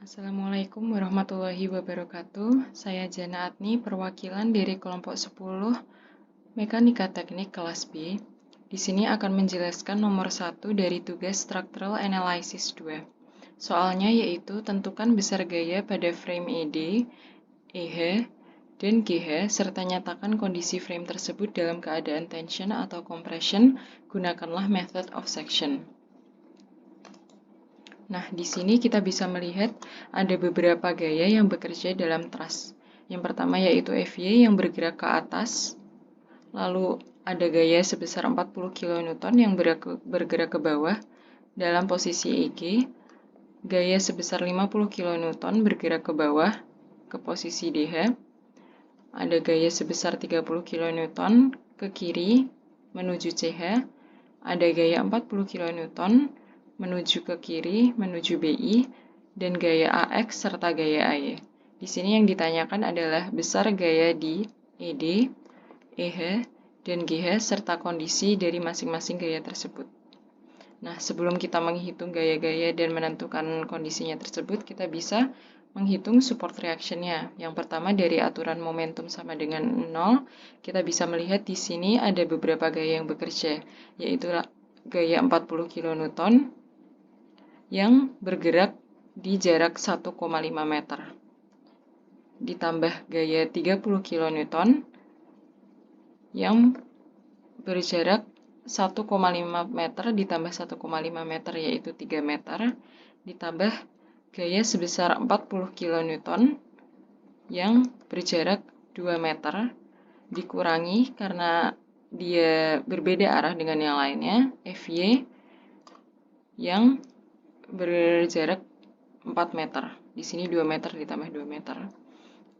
Assalamualaikum warahmatullahi wabarakatuh. Saya Jana Atni, perwakilan dari kelompok 10 Mekanika Teknik kelas B. Di sini akan menjelaskan nomor 1 dari tugas Structural Analysis 2. Soalnya yaitu tentukan besar gaya pada frame ED, EH, dan GH, serta nyatakan kondisi frame tersebut dalam keadaan tension atau compression, gunakanlah method of section. Nah, di sini kita bisa melihat ada beberapa gaya yang bekerja dalam truss. Yang pertama yaitu FY yang bergerak ke atas, lalu ada gaya sebesar 40 kN yang bergerak ke bawah dalam posisi EG, gaya sebesar 50 kN bergerak ke bawah ke posisi DH, ada gaya sebesar 30 kN ke kiri menuju CH, ada gaya 40 kN menuju ke kiri, menuju BI, dan gaya AX serta gaya AY. Di sini yang ditanyakan adalah besar gaya di ED, EH, dan GH serta kondisi dari masing-masing gaya tersebut. Nah, sebelum kita menghitung gaya-gaya dan menentukan kondisinya tersebut, kita bisa menghitung support reaction-nya. Yang pertama dari aturan momentum sama dengan 0, kita bisa melihat di sini ada beberapa gaya yang bekerja, yaitu gaya 40 kN, yang bergerak di jarak 1,5 meter. Ditambah gaya 30 kN yang berjarak 1,5 meter ditambah 1,5 meter yaitu 3 meter. Ditambah gaya sebesar 40 kN yang berjarak 2 meter dikurangi karena dia berbeda arah dengan yang lainnya, FY yang berjarak 4 meter. Di sini 2 meter ditambah 2 meter.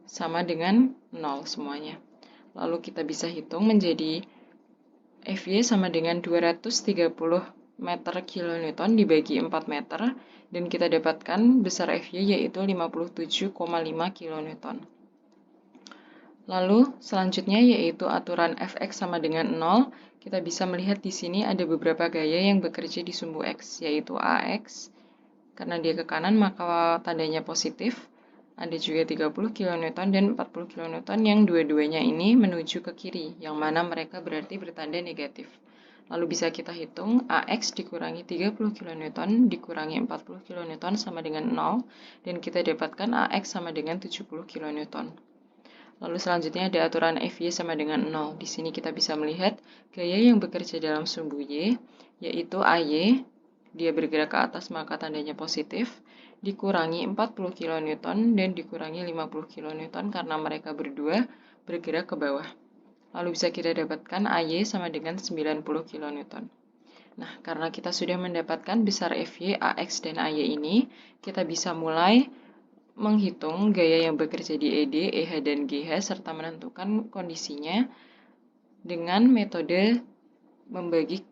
Sama dengan 0 semuanya. Lalu kita bisa hitung menjadi FY sama dengan 230 meter kilonewton dibagi 4 meter. Dan kita dapatkan besar FY yaitu 57,5 kilonewton. Lalu selanjutnya yaitu aturan Fx sama dengan 0. Kita bisa melihat di sini ada beberapa gaya yang bekerja di sumbu X, yaitu AX. Karena dia ke kanan maka tandanya positif. Ada juga 30 kN dan 40 kN yang dua-duanya ini menuju ke kiri, yang mana mereka berarti bertanda negatif. Lalu bisa kita hitung AX dikurangi 30 kN dikurangi 40 kN sama dengan 0, dan kita dapatkan AX sama dengan 70 kN. Lalu selanjutnya ada aturan FY sama dengan 0. Di sini kita bisa melihat gaya yang bekerja dalam sumbu Y, yaitu AY, dia bergerak ke atas maka tandanya positif, dikurangi 40 kN dan dikurangi 50 kN karena mereka berdua bergerak ke bawah. Lalu bisa kita dapatkan AY sama dengan 90 kN. Nah, karena kita sudah mendapatkan besar FY, AX, dan AY ini, kita bisa mulai menghitung gaya yang bekerja di ED, EH, dan GH serta menentukan kondisinya dengan metode membagi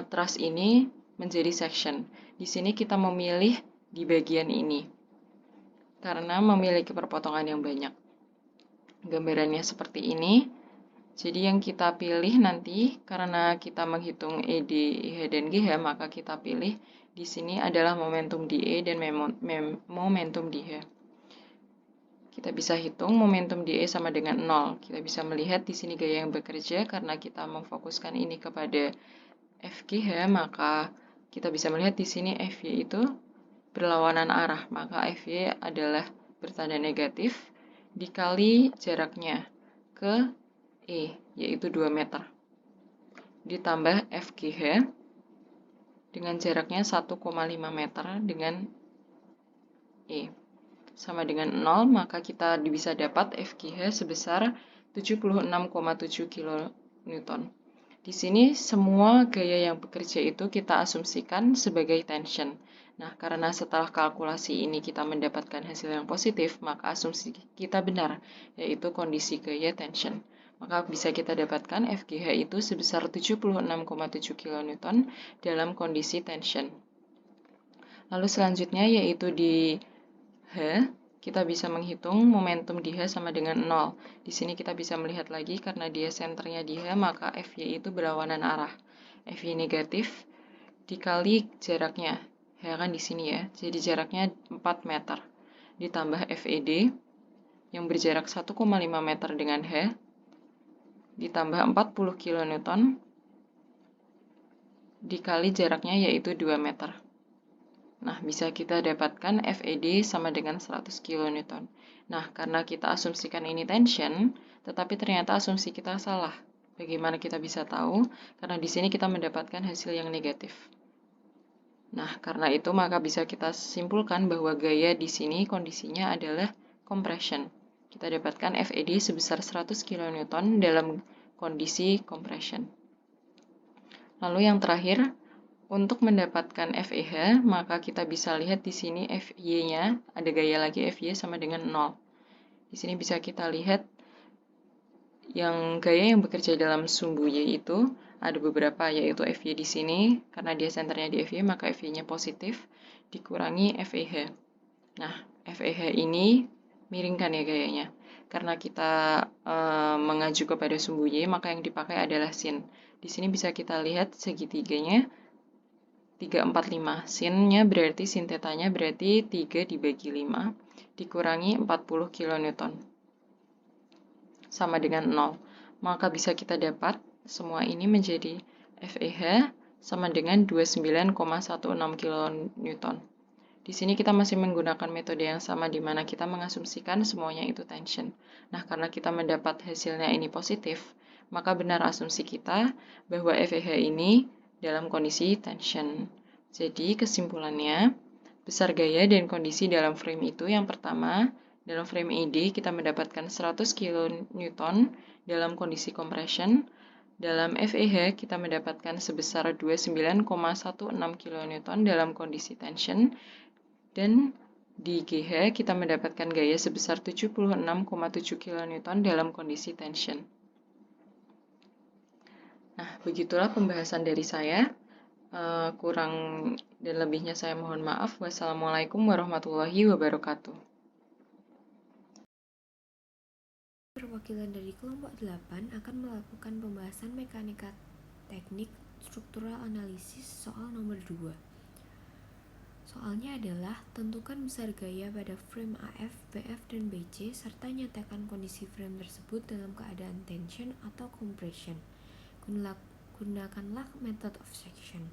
truss ini menjadi section. Di sini kita memilih di bagian ini karena memiliki perpotongan yang banyak. Gambarannya seperti ini. Jadi yang kita pilih nanti karena kita menghitung ED, EH, dan GH, maka kita pilih di sini adalah momentum di E dan momentum di H. Kita bisa hitung momentum di E sama dengan 0. Kita bisa melihat di sini gaya yang bekerja karena kita memfokuskan ini kepada FGH, maka kita bisa melihat di sini FY itu berlawanan arah, maka FY adalah bertanda negatif dikali jaraknya ke E, yaitu 2 meter. Ditambah FGH dengan jaraknya 1,5 meter dengan E sama dengan 0, maka kita bisa dapat FGH sebesar 76,7 kN. Di sini semua gaya yang bekerja itu kita asumsikan sebagai tension. Nah, karena setelah kalkulasi ini kita mendapatkan hasil yang positif, maka asumsi kita benar, yaitu kondisi gaya tension. Maka bisa kita dapatkan FGH itu sebesar 76,7 kN dalam kondisi tension. Lalu selanjutnya yaitu di H, kita bisa menghitung momentum di H sama dengan 0. Di sini kita bisa melihat lagi karena dia senternya di H, maka FY itu berlawanan arah. FY negatif dikali jaraknya H kan di sini ya, jadi jaraknya 4 meter. Ditambah FED yang berjarak 1,5 meter dengan H, ditambah 40 kN, dikali jaraknya yaitu 2 meter. Nah, bisa kita dapatkan FED sama dengan 100 kN. Nah, karena kita asumsikan ini tension, tetapi ternyata asumsi kita salah. Bagaimana kita bisa tahu? Karena di sini kita mendapatkan hasil yang negatif. Nah, karena itu maka bisa kita simpulkan bahwa gaya di sini kondisinya adalah compression. Kita dapatkan FED sebesar 100 kN dalam kondisi compression. Lalu yang terakhir, untuk mendapatkan FEH, maka kita bisa lihat di sini FY-nya, ada gaya lagi FY sama dengan 0. Di sini bisa kita lihat yang gaya yang bekerja dalam sumbu Y itu ada beberapa, yaitu FY di sini, karena dia senternya di FY, maka FY-nya positif, dikurangi FEH. Nah, FEH ini miringkan ya gayanya. Karena kita mengacu kepada sumbu Y, maka yang dipakai adalah sin. Di sini bisa kita lihat segitiganya 345. Sin-nya berarti sin tetanya berarti 3 dibagi 5 dikurangi 40 kN sama dengan 0. Maka bisa kita dapat semua ini menjadi FEH sama dengan 29,16 kN. Di sini kita masih menggunakan metode yang sama di mana kita mengasumsikan semuanya itu tension. Nah, karena kita mendapat hasilnya ini positif, maka benar asumsi kita bahwa FEH ini dalam kondisi tension. Jadi kesimpulannya, besar gaya dan kondisi dalam frame itu yang pertama, dalam frame ED kita mendapatkan 100 kN dalam kondisi compression. Dalam FEH kita mendapatkan sebesar 29,16 kN dalam kondisi tension. Dan di GH kita mendapatkan gaya sebesar 76,7 kN dalam kondisi tension. Nah, begitulah pembahasan dari saya. Kurang dan lebihnya saya mohon maaf. Wassalamualaikum warahmatullahi wabarakatuh. Perwakilan dari kelompok 8 akan melakukan pembahasan mekanika teknik struktural analisis soal nomor 2. Soalnya adalah tentukan besar gaya pada frame AF, BF, dan BC serta nyatakan kondisi frame tersebut dalam keadaan tension atau compression. Gunakanlah method of section.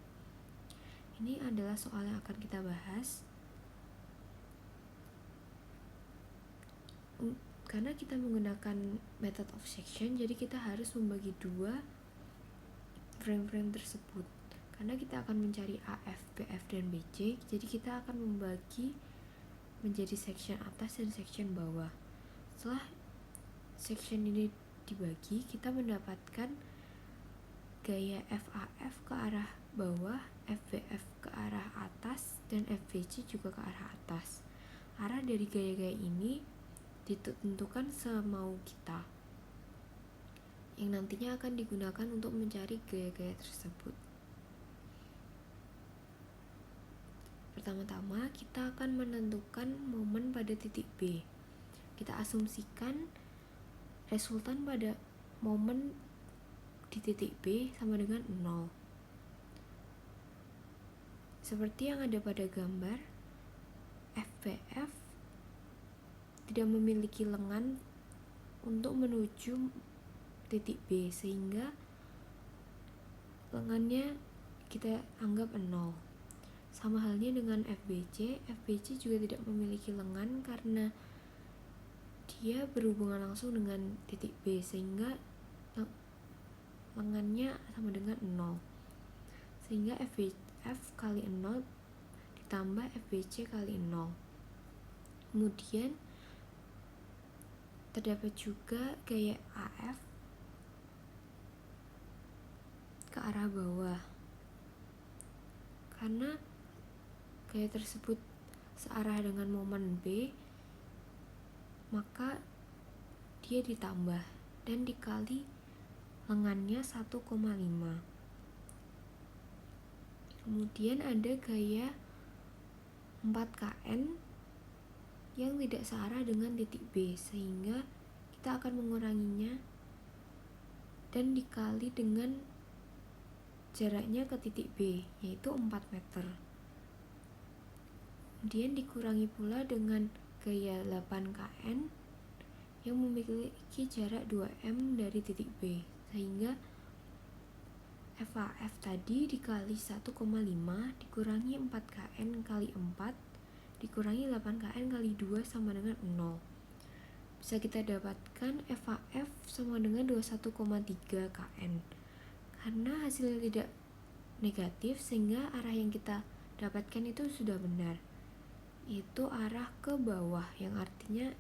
Ini adalah soal yang akan kita bahas. Karena kita menggunakan method of section, jadi kita harus membagi dua frame-frame tersebut. Karena kita akan mencari AF, BF, dan BC, jadi kita akan membagi menjadi section atas dan section bawah. Setelah section ini dibagi, kita mendapatkan gaya FAF ke arah bawah, FBF ke arah atas, dan FBC juga ke arah atas. Arah dari gaya-gaya ini ditentukan semau kita, yang nantinya akan digunakan untuk mencari gaya-gaya tersebut. Pertama-tama, kita akan menentukan momen pada titik B. Kita asumsikan resultan pada momen di titik B sama dengan 0. Seperti yang ada pada gambar, FBF tidak memiliki lengan untuk menuju titik B, sehingga lengannya kita anggap 0. Sama halnya dengan FBC juga tidak memiliki lengan karena dia berhubungan langsung dengan titik B, sehingga lengannya sama dengan 0. Sehingga FBF kali 0 ditambah FBC kali 0. Kemudian terdapat juga gaya AF ke arah bawah. Karena gaya tersebut searah dengan momen B, maka dia ditambah dan dikali lengannya 1,5. Kemudian ada gaya 4kN yang tidak searah dengan titik B, sehingga kita akan menguranginya dan dikali dengan jaraknya ke titik B, yaitu 4 meter. Kemudian dikurangi pula dengan gaya 8 kN yang memiliki jarak 2M dari titik B, sehingga FAF tadi dikali 1,5 dikurangi 4 kN kali 4 dikurangi 8 kN kali 2 sama dengan 0. Bisa kita dapatkan FAF sama dengan 21,3 kN. Karena hasilnya tidak negatif, sehingga arah yang kita dapatkan itu sudah benar, yaitu arah ke bawah, yang artinya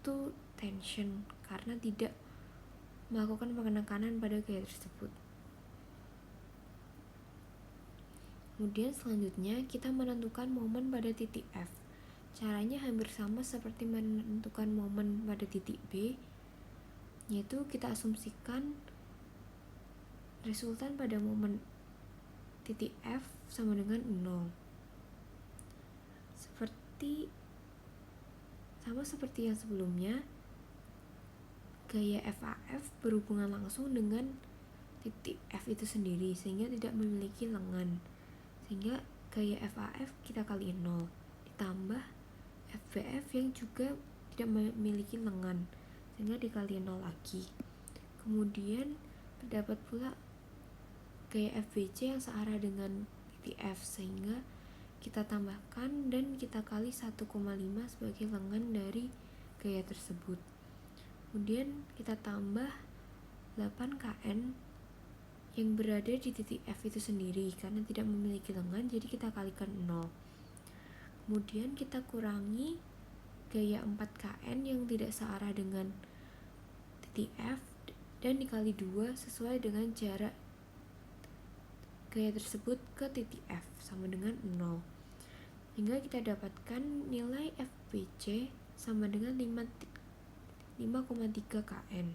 itu tension karena tidak melakukan penekanan pada gaya tersebut. Kemudian selanjutnya kita menentukan momen pada titik F. Caranya hampir sama seperti menentukan momen pada titik B, yaitu kita asumsikan resultan pada momen titik F sama dengan 0. Sama seperti yang sebelumnya, gaya FAF berhubungan langsung dengan titik F itu sendiri, sehingga tidak memiliki lengan. Sehingga gaya FAF kita kali 0 ditambah FBF yang juga tidak memiliki lengan, sehingga dikali 0 lagi. Kemudian terdapat pula gaya FBC yang searah dengan titik F, sehingga kita tambahkan dan kita kali 1,5 sebagai lengan dari gaya tersebut. Kemudian kita tambah 8 kN yang berada di titik F itu sendiri, karena tidak memiliki lengan, jadi kita kalikan 0. Kemudian kita kurangi gaya 4 kN yang tidak searah dengan titik F dan dikali 2 sesuai dengan jarak gaya tersebut ke titik F sama dengan 0. Hingga kita dapatkan nilai FBC sama dengan 5,3 kN.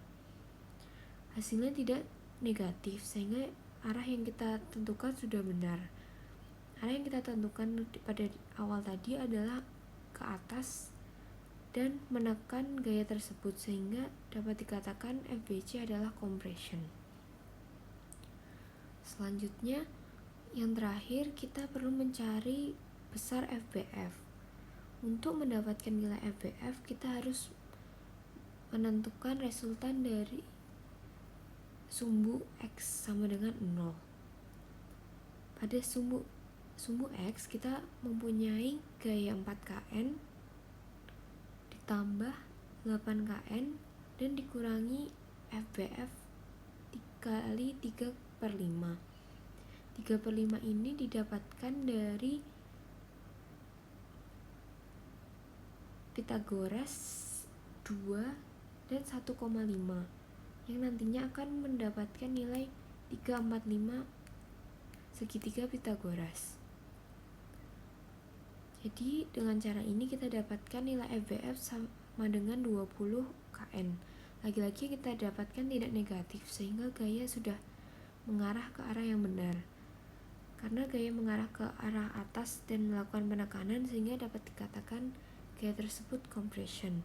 Hasilnya tidak negatif, sehingga arah yang kita tentukan sudah benar. Arah yang kita tentukan pada awal tadi adalah ke atas dan menekan gaya tersebut, sehingga dapat dikatakan FBC adalah compression. Selanjutnya, yang terakhir kita perlu mencari besar FBF. Untuk mendapatkan nilai FBF, kita harus menentukan resultan dari sumbu X sama dengan 0. Pada sumbu X kita mempunyai gaya 4 kN ditambah 8 kN dan dikurangi FBF dikali 3/5. 3/5 ini didapatkan dari Pythagoras 2 dan 1,5 yang nantinya akan mendapatkan nilai 345 segitiga Pythagoras. Jadi dengan cara ini kita dapatkan nilai FBF sama dengan 20 kN. Lagi-lagi kita dapatkan tidak negatif, sehingga gaya sudah mengarah ke arah yang benar. Karena gaya mengarah ke arah atas dan melakukan penekanan, sehingga dapat dikatakan gaya tersebut compression.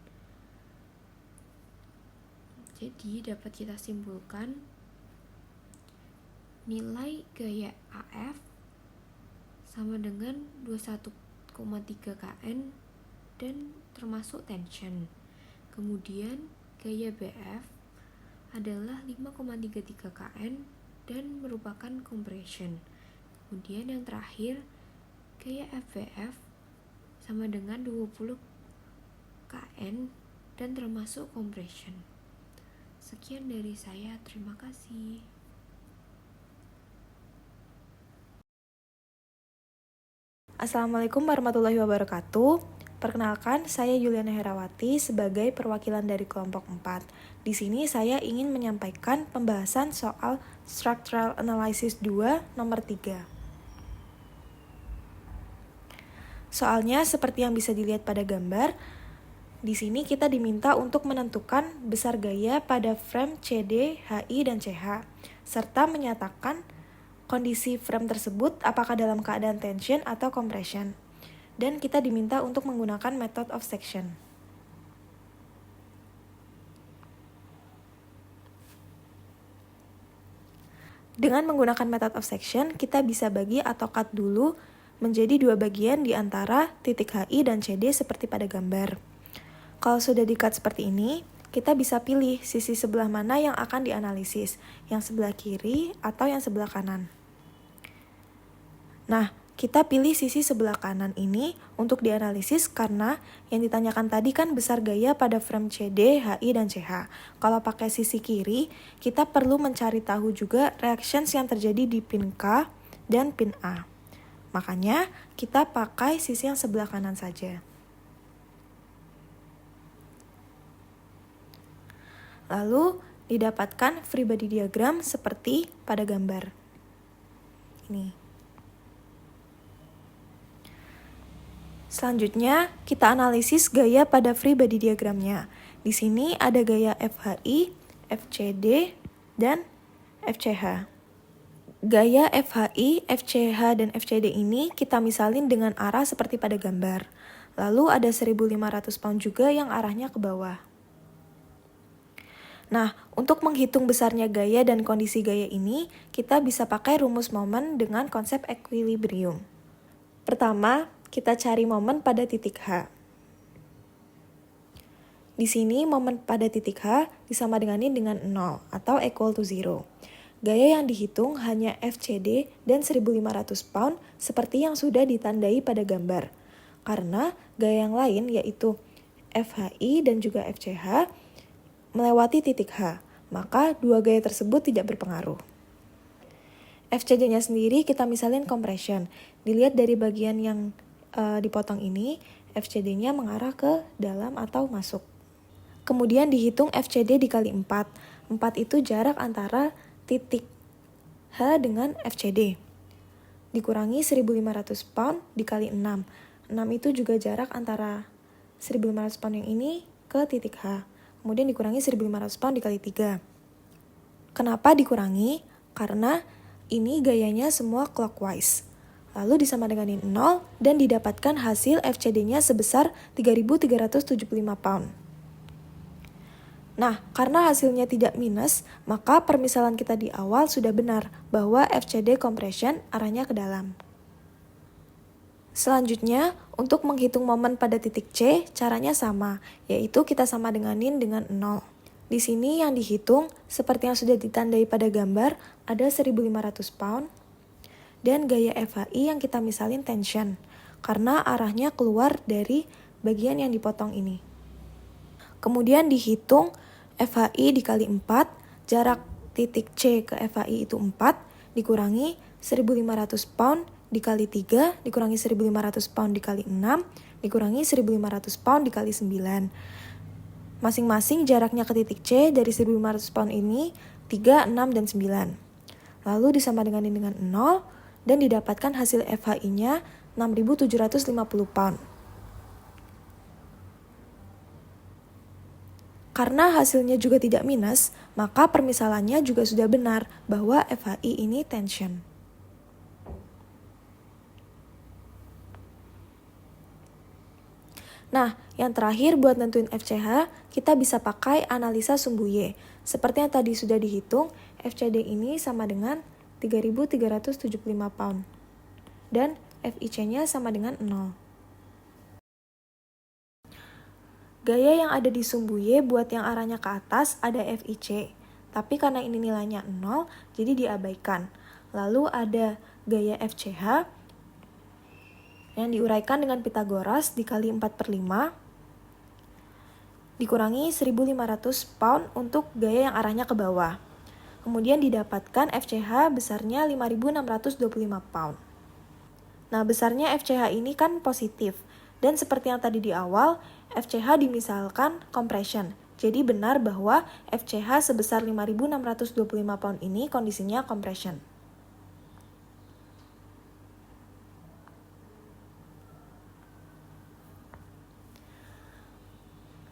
Jadi dapat kita simpulkan nilai gaya AF sama dengan 21,3 kN dan termasuk tension. Kemudian gaya BF adalah 5,33 kN dan merupakan compression. Kemudian yang terakhir, gaya FBF sama dengan 20 kN dan termasuk compression. Sekian dari saya, terima kasih. Assalamualaikum warahmatullahi wabarakatuh. Perkenalkan, saya Yuliana Herawati sebagai perwakilan dari kelompok 4. Di sini saya ingin menyampaikan pembahasan soal Structural Analysis 2 nomor 3. Soalnya seperti yang bisa dilihat pada gambar, di sini kita diminta untuk menentukan besar gaya pada frame CD, HI, dan CH, serta menyatakan kondisi frame tersebut apakah dalam keadaan tension atau compression. Dan kita diminta untuk menggunakan method of section. Dengan menggunakan method of section, kita bisa bagi atau cut dulu menjadi dua bagian di antara titik HI dan CD seperti pada gambar. Kalau sudah di-cut seperti ini, kita bisa pilih sisi sebelah mana yang akan dianalisis, yang sebelah kiri atau yang sebelah kanan. Nah, kita pilih sisi sebelah kanan ini untuk dianalisis karena yang ditanyakan tadi kan besar gaya pada frame CD, HI, dan CH. Kalau pakai sisi kiri, kita perlu mencari tahu juga reactions yang terjadi di pin K dan pin A. Makanya, kita pakai sisi yang sebelah kanan saja. Lalu, didapatkan free body diagram seperti pada gambar. Ini. Selanjutnya, kita analisis gaya pada free body diagramnya. Di sini ada gaya FHI, FCD, dan FCH. Gaya FHI, FCH, dan FCD ini kita misalin dengan arah seperti pada gambar. Lalu ada 1.500 pound juga yang arahnya ke bawah. Nah, untuk menghitung besarnya gaya dan kondisi gaya ini, kita bisa pakai rumus momen dengan konsep equilibrium. Pertama, kita cari momen pada titik H. Di sini momen pada titik H disamadengani dengan 0 atau equal to 0. Gaya yang dihitung hanya FCD dan 1.500 pound seperti yang sudah ditandai pada gambar. Karena gaya yang lain yaitu FHI dan juga FCH melewati titik H, maka dua gaya tersebut tidak berpengaruh. FCD-nya sendiri kita misalin compression. Dilihat dari bagian yang dipotong ini, FCD-nya mengarah ke dalam atau masuk. Kemudian dihitung FCD dikali 4. 4 itu jarak antara titik H dengan FCD. Dikurangi 1.500 pound dikali 6. 6 itu juga jarak antara 1.500 pound yang ini ke titik H. Kemudian dikurangi 1.500 pound dikali 3. Kenapa dikurangi? Karena ini gayanya semua clockwise. Lalu disamadengani 0 dan didapatkan hasil FCD-nya sebesar 3.375 pound. Nah, karena hasilnya tidak minus, maka permisalan kita di awal sudah benar bahwa FCD compression arahnya ke dalam. Selanjutnya, untuk menghitung momen pada titik C, caranya sama, yaitu kita samadenganin dengan 0. Di sini yang dihitung, seperti yang sudah ditandai pada gambar, ada 1.500 pound, dan gaya FHI yang kita misalin tension, karena arahnya keluar dari bagian yang dipotong ini. Kemudian dihitung FHI dikali 4, jarak titik C ke FHI itu 4, dikurangi 1.500 pound dikali 3, dikurangi 1.500 pound dikali 6, dikurangi 1.500 pound dikali 9. Masing-masing jaraknya ke titik C dari 1.500 pound ini 3, 6, dan 9. Lalu disamadengani dengan 0, dan didapatkan hasil FHI-nya 6.750 pound. Karena hasilnya juga tidak minus, maka permisalannya juga sudah benar bahwa FHI ini tension. Nah, yang terakhir buat nentuin FCH, kita bisa pakai analisa sumbu Y. Seperti yang tadi sudah dihitung, FCD ini sama dengan 3.375 pound. Dan FIC-nya sama dengan 0. Gaya yang ada di sumbu Y buat yang arahnya ke atas ada FIC. Tapi karena ini nilainya 0, jadi diabaikan. Lalu ada gaya FCH yang diuraikan dengan Pythagoras dikali 4/5 dikurangi 1.500 pound untuk gaya yang arahnya ke bawah. Kemudian didapatkan FCH besarnya 5.625 pound. Nah, besarnya FCH ini kan positif. Dan seperti yang tadi di awal, FCH dimisalkan compression. Jadi benar bahwa FCH sebesar 5.625 pound ini kondisinya compression.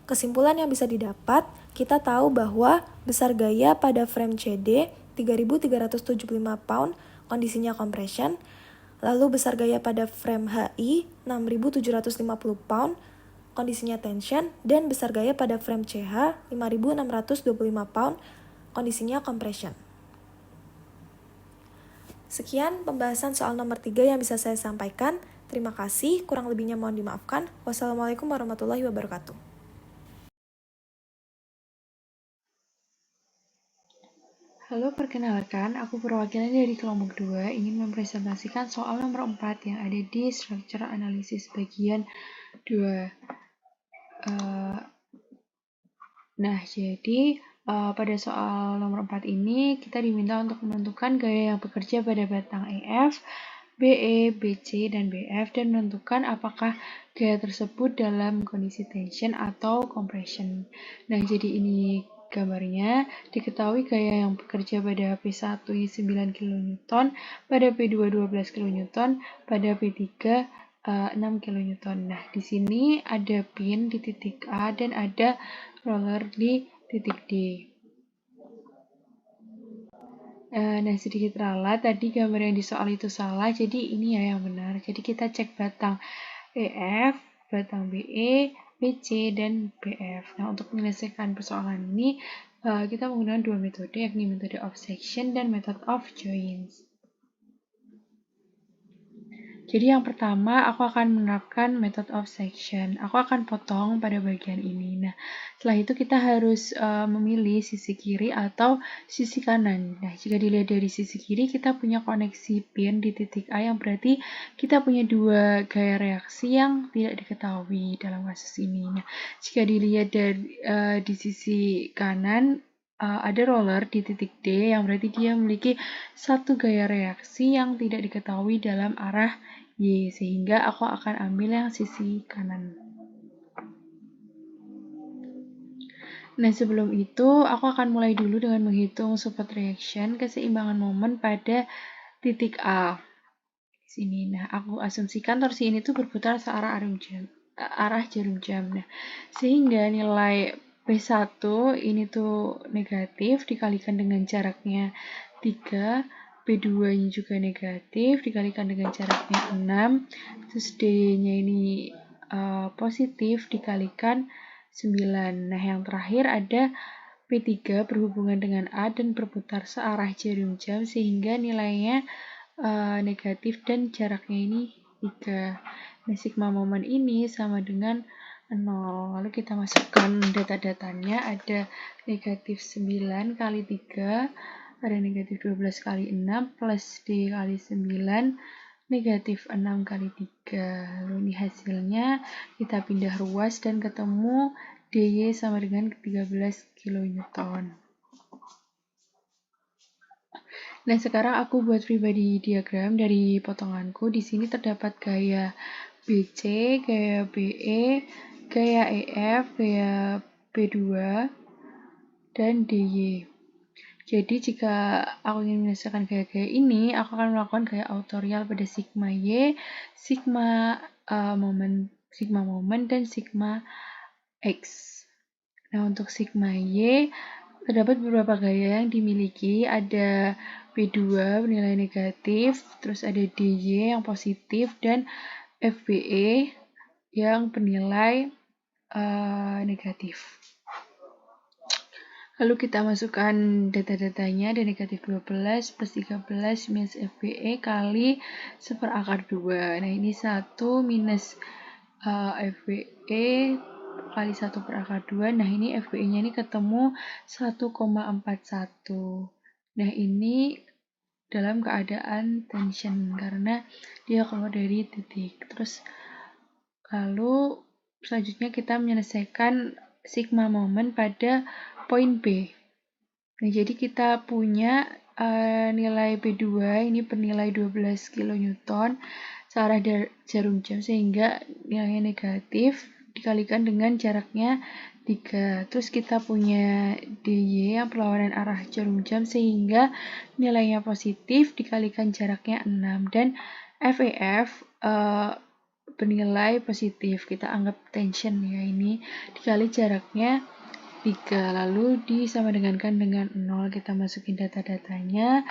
Kesimpulan yang bisa didapat, kita tahu bahwa besar gaya pada frame CD 3.375 pound kondisinya compression, lalu besar gaya pada frame HI 6.750 pound kondisinya tension, dan besar gaya pada frame CH 5.625 pound kondisinya compression. Sekian pembahasan soal nomor 3 yang bisa saya sampaikan. Terima kasih, kurang lebihnya mohon dimaafkan. Wassalamualaikum warahmatullahi wabarakatuh. Halo, perkenalkan, aku perwakilan dari kelompok 2 ingin mempresentasikan soal nomor 4 yang ada di Structure Analysis bagian 2. Jadi pada soal nomor 4 ini kita diminta untuk menentukan gaya yang bekerja pada batang EF, BE, BC, dan BF dan menentukan apakah gaya tersebut dalam kondisi tension atau compression. Jadi ini gambarnya. Diketahui gaya yang bekerja pada P1 9 kN, pada P2 12 kN, pada P3 6 kN. Di sini ada pin di titik A dan ada roller di titik D. Sedikit ralat, tadi gambar yang di soal itu salah, jadi ini ya yang benar. Jadi kita cek batang EF, batang BE, BC, dan BF. Untuk menyelesaikan persoalan ini, kita menggunakan dua metode, yakni metode of section dan method of joins. Jadi yang pertama, aku akan menerapkan method of section. Aku akan potong pada bagian ini. Setelah itu kita harus memilih sisi kiri atau sisi kanan. Jika dilihat dari sisi kiri, kita punya koneksi pin di titik A, yang berarti kita punya dua gaya reaksi yang tidak diketahui dalam kasus ini. Jika dilihat dari di sisi kanan, ada roller di titik D, yang berarti dia memiliki satu gaya reaksi yang tidak diketahui dalam arah Y, sehingga aku akan ambil yang sisi kanan. Sebelum itu, aku akan mulai dulu dengan menghitung support reaction keseimbangan momen pada titik A. Di sini, aku asumsikan torsi ini tuh berputar searah jarum jam. Sehingga nilai P1 ini tuh negatif dikalikan dengan jaraknya 3, P2-nya juga negatif dikalikan dengan jaraknya 6, terus D-nya ini positif dikalikan 9. Yang terakhir ada P3 berhubungan dengan A dan berputar searah jarum jam sehingga nilainya negatif dan jaraknya ini 3. Sigma momen ini sama dengan 0. Lalu kita masukkan data-datanya, ada negatif 9 kali 3, ada negatif 12 kali 6, plus D kali 9, negatif 6 kali 3. Lalu ini hasilnya, kita pindah ruas dan ketemu DY sama dengan 13 kN. Sekarang aku buat pribadi diagram dari potonganku. Di sini terdapat gaya BC, gaya BE, gaya EF, gaya B2, dan DY. Jadi jika aku ingin menyelesaikan gaya-gaya ini, aku akan melakukan gaya autorial pada sigma Y, sigma momen, dan sigma X. Untuk sigma Y, terdapat beberapa gaya yang dimiliki. Ada P2 bernilai negatif, terus ada DY yang positif, dan FBE yang bernilai negatif. Lalu kita masukkan data-datanya, ada negatif 12 plus 13 minus FBE kali 1/2. Ini 1 minus FBE kali 1/2. Ini FBE-nya ini ketemu 1,41. Ini dalam keadaan tension karena dia keluar dari titik. Terus lalu selanjutnya kita menyelesaikan sigma momen pada poin B. Jadi kita punya nilai P2 ini bernilai 12 kN searah jarum jam sehingga nilainya negatif dikalikan dengan jaraknya 3. Terus kita punya DY yang perlawanan arah jarum jam sehingga nilainya positif dikalikan jaraknya 6, dan FEF bernilai positif. Kita anggap tension ya, ini dikali jaraknya 3, lalu disama dengankan dengan 0. Kita masukin data-datanya,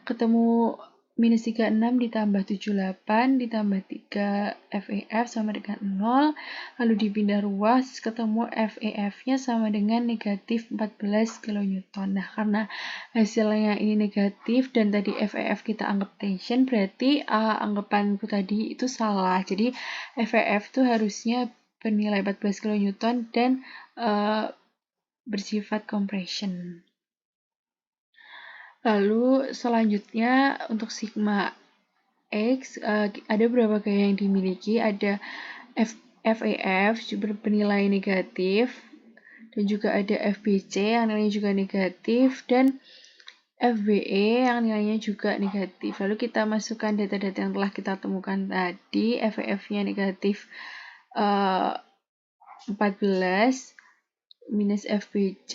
ketemu minus 36 ditambah 78 ditambah 3 FEF sama dengan 0, lalu dipindah ruas ketemu FEF-nya sama dengan negatif 14 kN. Nah, karena hasilnya ini negatif dan tadi FEF kita anggap tension, berarti anggapanku tadi itu salah. Jadi FEF itu harusnya bernilai 14 kN dan bersifat compression. Lalu selanjutnya untuk sigma X ada beberapa gaya yang dimiliki, ada FEF bernilai negatif dan juga ada FBC yang nilainya juga negatif dan FBE yang nilainya juga negatif. Lalu kita masukkan data-data yang telah kita temukan tadi, FEF-nya negatif 14 minus FBC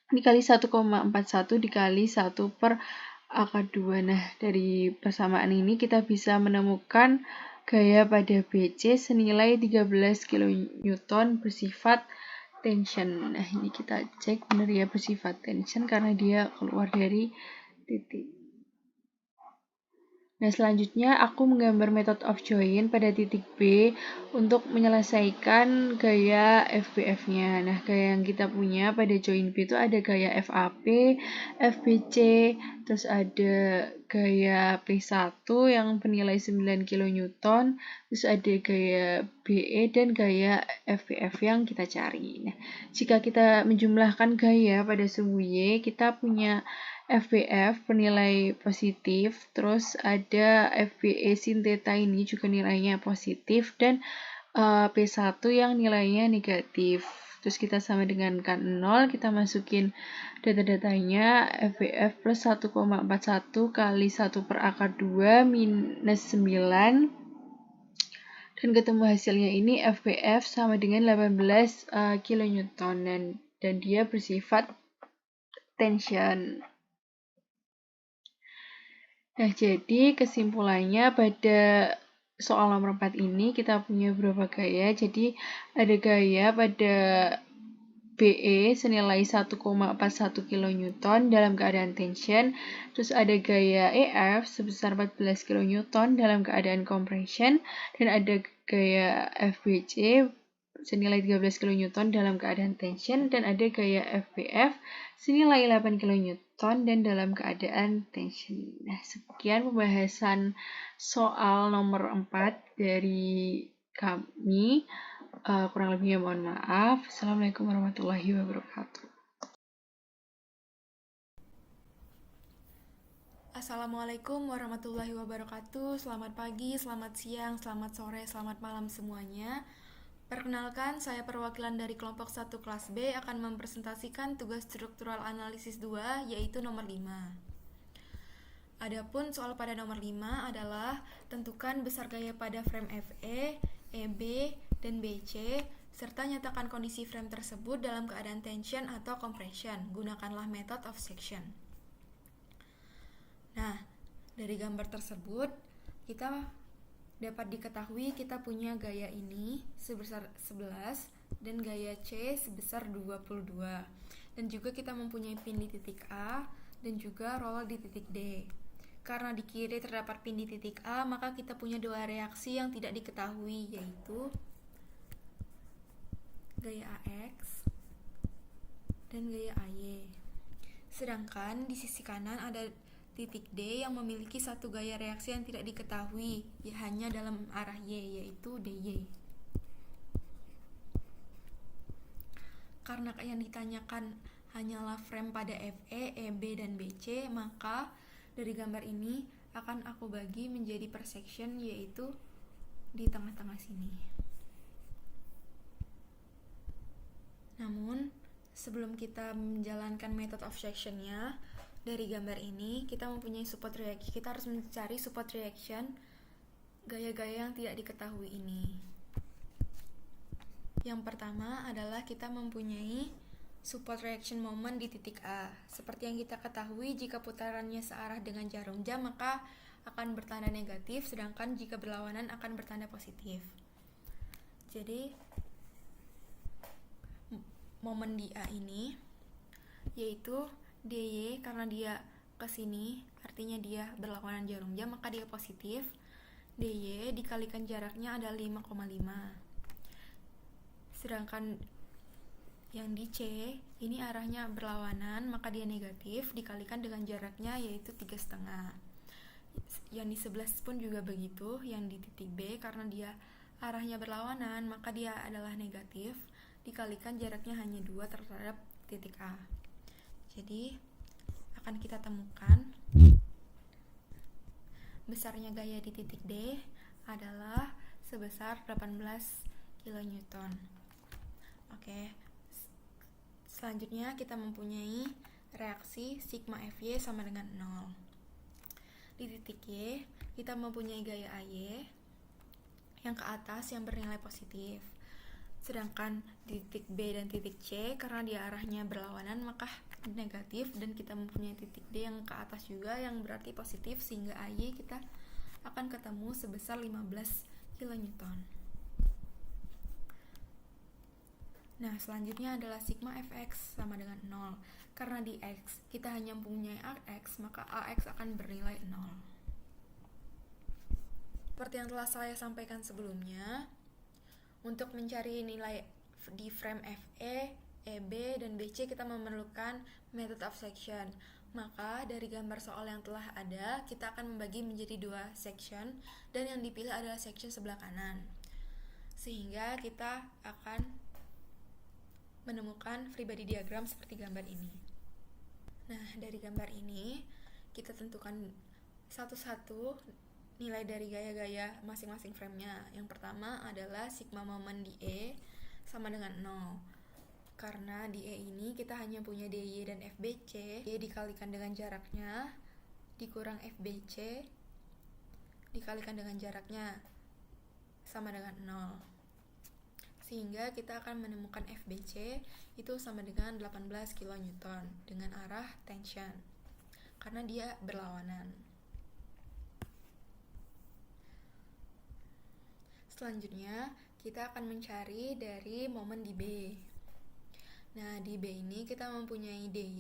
dikali 1,41 dikali 1 per akar 2. Nah, dari persamaan ini kita bisa menemukan gaya pada BC senilai 13 kN bersifat tension. Nah, ini kita cek benar ya bersifat tension karena dia keluar dari titik. Nah, selanjutnya aku menggambar method of join pada titik B untuk menyelesaikan gaya FBF-nya. Nah, gaya yang kita punya pada join B itu ada gaya FAP, FBC, terus ada gaya P1 yang bernilai 9 kN, terus ada gaya BE dan gaya FBF yang kita cari. Nah, jika kita menjumlahkan gaya pada suhu Y, kita punya FBF bernilai positif, terus ada FBE sin theta ini juga nilainya positif, dan P1 yang nilainya negatif. Terus kita sama dengan kan 0, kita masukin data-datanya, FBF plus 1,41 kali 1 per akar 2 minus 9, dan ketemu hasilnya ini FBF sama dengan 18 kN, dan dia bersifat tension. Nah, jadi kesimpulannya pada soal nomor 4 ini kita punya beberapa gaya. Jadi ada gaya pada BE senilai 1,41 kN dalam keadaan tension. Terus ada gaya EF sebesar 14 kN dalam keadaan compression. Dan ada gaya FBC senilai 13 kN dalam keadaan tension. Dan ada gaya FBF senilai 8 kN dan dalam keadaan tension. Nah, sekian pembahasan soal nomor 4 dari kami. Kurang lebihnya mohon maaf. Assalamualaikum warahmatullahi wabarakatuh. Assalamualaikum warahmatullahi wabarakatuh. Selamat pagi, selamat siang, selamat sore, selamat malam semuanya. Perkenalkan, saya perwakilan dari kelompok 1 kelas B akan mempresentasikan tugas struktural analisis 2, yaitu nomor 5. Adapun soal pada nomor 5 adalah tentukan besar gaya pada frame FE, EB, dan BC, serta nyatakan kondisi frame tersebut dalam keadaan tension atau compression. Gunakanlah method of section. Nah, dari gambar tersebut, kita dapat diketahui kita punya gaya ini sebesar 11 dan gaya C sebesar 22. Dan juga kita mempunyai pin di titik A dan juga roller di titik D. Karena di kiri terdapat pin di titik A, maka kita punya dua reaksi yang tidak diketahui, yaitu gaya AX dan gaya AY. Sedangkan di sisi kanan ada titik D yang memiliki satu gaya reaksi yang tidak diketahui, hanya dalam arah Y, yaitu DY. Karena yang ditanyakan hanyalah frame pada FE, EB, dan BC, maka dari gambar ini akan aku bagi menjadi per section, yaitu di tengah-tengah sini. Namun, sebelum kita menjalankan method of section-nya, dari gambar ini kita mempunyai support reaction. Kita harus mencari support reaction gaya-gaya yang tidak diketahui ini. Yang pertama adalah kita mempunyai support reaction moment di titik A. Seperti yang kita ketahui, jika putarannya searah dengan jarum jam maka akan bertanda negatif, sedangkan jika berlawanan akan bertanda positif. Jadi momen di A ini yaitu DY karena dia ke sini, artinya dia berlawanan jarum jam, maka dia positif. DY dikalikan jaraknya adalah 5,5. Sedangkan yang di C ini arahnya berlawanan, maka dia negatif, dikalikan dengan jaraknya yaitu 3,5. Yang di 11 pun juga begitu. Yang di titik B, karena dia arahnya berlawanan, maka dia adalah negatif, dikalikan jaraknya hanya 2 terhadap titik A. Jadi akan kita temukan besarnya gaya di titik D adalah sebesar 18 kN. Oke. Selanjutnya kita mempunyai reaksi sigma Fy sama dengan 0. Di titik Y kita mempunyai gaya AY yang ke atas yang bernilai positif. Sedangkan di titik B dan titik C, karena dia arahnya berlawanan, maka negatif, dan kita mempunyai titik D yang ke atas juga yang berarti positif, sehingga AY kita akan ketemu sebesar 15 kN. Nah, selanjutnya adalah sigma Fx sama dengan 0. Karena di X kita hanya mempunyai AX, maka AX akan bernilai 0. Seperti yang telah saya sampaikan sebelumnya, untuk mencari nilai di frame FE, EB, dan BC kita memerlukan method of section. Maka dari gambar soal yang telah ada, kita akan membagi menjadi 2 section, dan yang dipilih adalah section sebelah kanan. Sehingga kita akan menemukan free body diagram seperti gambar ini. Nah, dari gambar ini kita tentukan satu-satu nilai dari gaya-gaya masing-masing frame-nya. Yang pertama adalah sigma momen di E sama dengan 0. Karena di E ini kita hanya punya DY dan FBC, Y dikalikan dengan jaraknya dikurang FBC dikalikan dengan jaraknya sama dengan 0. Sehingga kita akan menemukan FBC itu sama dengan 18 kN dengan arah tension, karena dia berlawanan. Selanjutnya, kita akan mencari dari momen di B. Nah, di B ini kita mempunyai DY,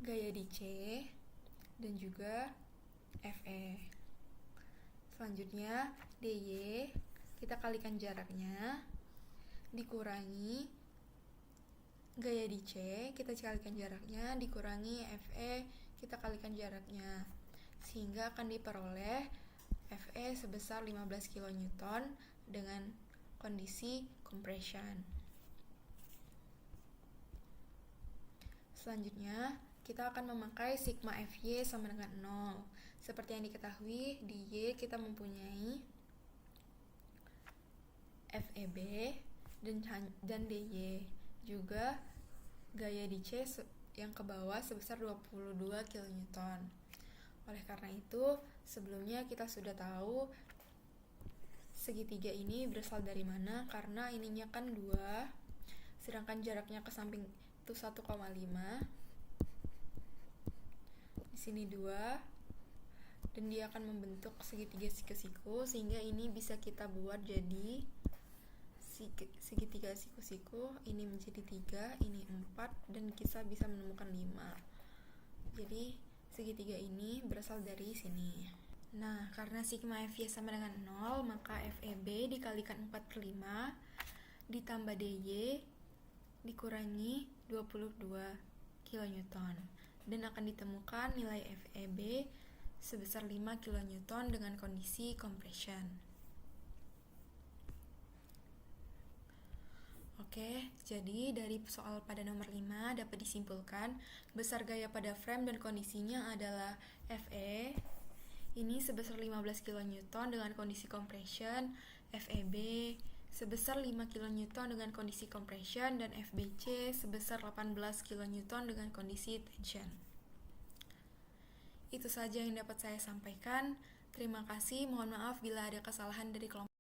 gaya di C, dan juga FE. Selanjutnya, DY kita kalikan jaraknya dikurangi gaya di C, kita kalikan jaraknya dikurangi FE, kita kalikan jaraknya, sehingga akan diperoleh FE sebesar 15 kN dengan kondisi compression. Selanjutnya, kita akan memakai sigma Fy sama dengan 0. Seperti yang diketahui, di Y kita mempunyai FEB dan DY, juga gaya di C yang ke bawah sebesar 22 kN. Oleh karena itu, sebelumnya kita sudah tahu segitiga ini berasal dari mana, karena ininya kan 2, sedangkan jaraknya ke samping itu 1,5. Di sini 2, dan dia akan membentuk segitiga siku-siku, sehingga ini bisa kita buat jadi segitiga siku-siku. Ini menjadi 3, ini 4, dan kita bisa menemukan 5. Jadi segitiga ini berasal dari sini. Nah, karena sigma Fy sama dengan 0, maka FEB dikalikan 4/5 ditambah DY dikurangi 22 kN, dan akan ditemukan nilai FEB sebesar 5 kN dengan kondisi compression. Oke, jadi dari soal pada nomor 5 dapat disimpulkan besar gaya pada frame dan kondisinya adalah FE ini sebesar 15 kN dengan kondisi compression, FEB sebesar 5 kN dengan kondisi compression, dan FBC sebesar 18 kN dengan kondisi tension. Itu saja yang dapat saya sampaikan. Terima kasih, mohon maaf bila ada kesalahan dari kelompok